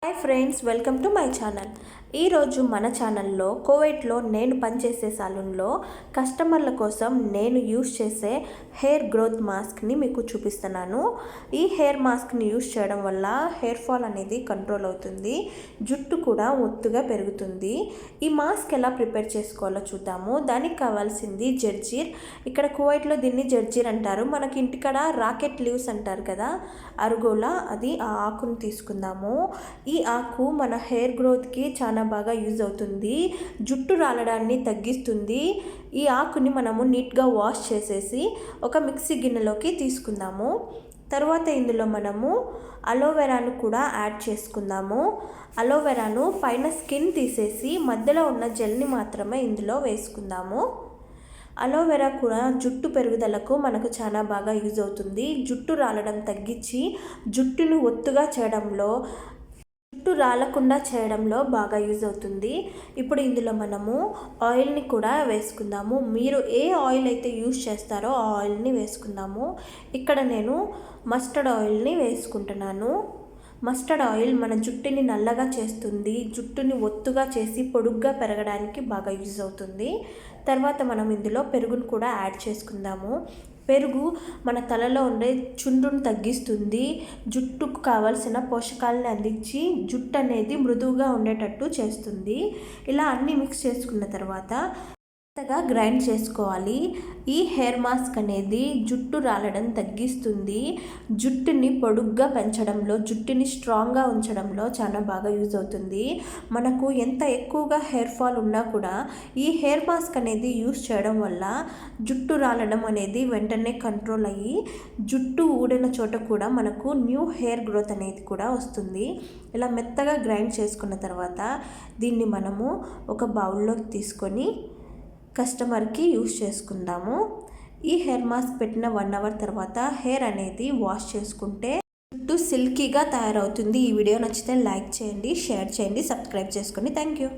Hi friends, welcome to my channel. ఈరోజు మన ఛానల్లో కోవైట్లో నేను పనిచేసే సాలూన్లో కస్టమర్ల కోసం నేను యూస్ చేసే హెయిర్ గ్రోత్ మాస్క్ని మీకు చూపిస్తున్నాను. ఈ హెయిర్ మాస్క్ని యూస్ చేయడం వల్ల హెయిర్ ఫాల్ అనేది కంట్రోల్ అవుతుంది, జుట్టు కూడా ఒత్తుగా పెరుగుతుంది. ఈ మాస్క్ ఎలా ప్రిపేర్ చేసుకోవాలో చూద్దాము. దానికి కావాల్సింది జర్జీర్. ఇక్కడ కువైట్లో దీన్ని జర్జీర్ అంటారు. మనకి ఇంటికాడ రాకెట్ లీవ్స్ అంటారు కదా, అరుగోలా, అది ఆ ఆకును తీసుకుందాము. ఈ ఆకు మన హెయిర్ గ్రోత్కి చాలా బాగా యూజ్ అవుతుంది, జుట్టు రాలడాన్ని తగ్గిస్తుంది. ఈ ఆకుని మనము నీట్గా వాష్ చేసేసి ఒక మిక్సీ గిన్నెలోకి తీసుకుందాము. తర్వాత ఇందులో మనము అలోవెరాను కూడా యాడ్ చేసుకుందాము. అలోవెరాను పైన స్కిన్ తీసేసి మధ్యలో ఉన్న జెల్ని మాత్రమే ఇందులో వేసుకుందాము. అలోవెరా కూడా జుట్టు పెరుగుదలకు మనకు చాలా బాగా యూజ్ అవుతుంది. జుట్టు రాలడం తగ్గించి జుట్టును ఒత్తుగా చేయడంలో, జుట్టు రాలకుండా చేయడంలో బాగా యూజ్ అవుతుంది. ఇప్పుడు ఇందులో మనము ఆయిల్ని కూడా వేసుకుందాము. మీరు ఏ ఆయిల్ అయితే యూజ్ చేస్తారో ఆ ఆయిల్ని వేసుకుందాము. ఇక్కడ నేను మస్టర్డ్ ఆయిల్ని వేసుకుంటున్నాను. మస్టర్డ్ ఆయిల్ మన జుట్టుని నల్లగా చేస్తుంది, జుట్టుని ఒత్తుగా చేసి పొడుగ్గా పెరగడానికి బాగా యూజ్ అవుతుంది. తర్వాత మనం ఇందులో పెరుగును కూడా యాడ్ చేసుకుందాము. పెరుగు మన తలలో ఉండే చుండ్రును తగ్గిస్తుంది, జుట్టుకు కావాల్సిన పోషకాలను అందించి జుట్టు అనేది మృదువుగా ఉండేటట్టు చేస్తుంది. ఇలా అన్నీ మిక్స్ చేసుకున్న తర్వాత మెత్తగా గ్రైండ్ చేసుకోవాలి. ఈ హెయిర్ మాస్క్ అనేది జుట్టు రాలడం తగ్గిస్తుంది, జుట్టుని పొడుగ్గా పెంచడంలో, జుట్టుని స్ట్రాంగ్గా ఉంచడంలో చాలా బాగా యూజ్ అవుతుంది. మనకు ఎంత ఎక్కువగా హెయిర్ ఫాల్ ఉన్నా కూడా ఈ హెయిర్ మాస్క్ అనేది యూజ్ చేయడం వల్ల జుట్టు రాలడం అనేది వెంటనే కంట్రోల్ అయ్యి జుట్టు ఊడిన చోట కూడా మనకు న్యూ హెయిర్ గ్రోత్ అనేది కూడా వస్తుంది. ఇలా మెత్తగా గ్రైండ్ చేసుకున్న తర్వాత దీన్ని మనము ఒక బౌల్లోకి తీసుకొని కస్టమర్కి యూస్ చేసుకుందాము. ఈ హెయిర్ మాస్క్ పెట్టిన 1 అవర్ తర్వాత హెయిర్ అనేది వాష్ చేసుకుంటే జుట్టు సిల్కీగా తయారవుతుంది. ఈ వీడియో నచ్చితే లైక్ చేయండి, షేర్ చేయండి, సబ్స్క్రైబ్ చేసుకోండి. Thank you.